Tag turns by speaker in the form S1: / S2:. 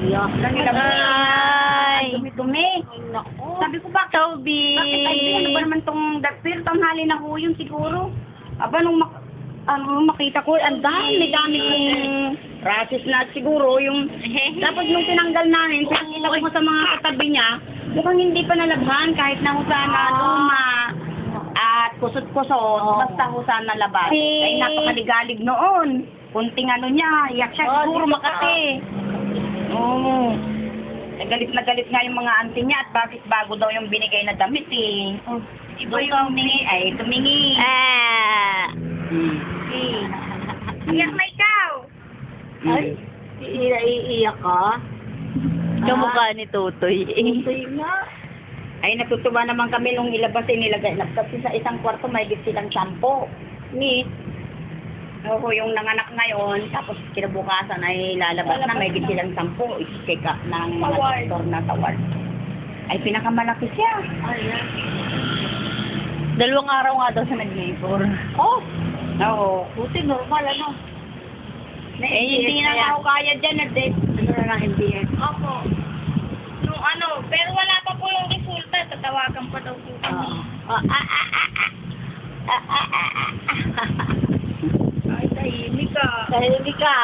S1: Siya.
S2: Ay.
S1: Dumi-dumi.
S2: Naku.
S1: Sabi ko, bakit?
S2: Toby.
S1: Bakit ay ano ba naman tong dapir? Tanghali na ho yun siguro. Aba, nung makita ko, ang dami kong rashes na siguro yung... Tapos nung tinanggal namin, pinakita ko sa mga katabi niya, mukhang hindi pa nalabhan kahit na sana luma at kusot-kusot, basta ho sana labas. Ay napakaligalig noon. Kunting ano niya, iyak siya siguro Makati. Oo. Galit na galit nga yung mga auntie niya at bakit bago daw yung binigay na damit eh. Iba yung tumingi, ay tumingi. Iyak na ikaw.
S2: Ay, iiyak ka? Kamukha ni Totoy.
S1: Tutoy nga. Ay, natutuwa naman kami nung ilabas nilagay na kasi sa isang kwarto may silang 10. Ni oo, yung nanganak ngayon, tapos kinabukasan ay lalabas na may silang 10. I-check up ng mga doktor na sa ward. Ay, pinakamalaki siya.
S2: Ayan. 2 araw nga daw sa nag-labor.
S1: Oh! Oo.
S2: Buti normal, ano?
S1: Hindi na ako kaya dyan na din. Ano na lang MBS?
S3: Opo. Nung ano, pero wala pa po yung resulta. Tatawagan pa daw po kami.
S1: Ay, tahimik ka.
S2: Tahimik ka.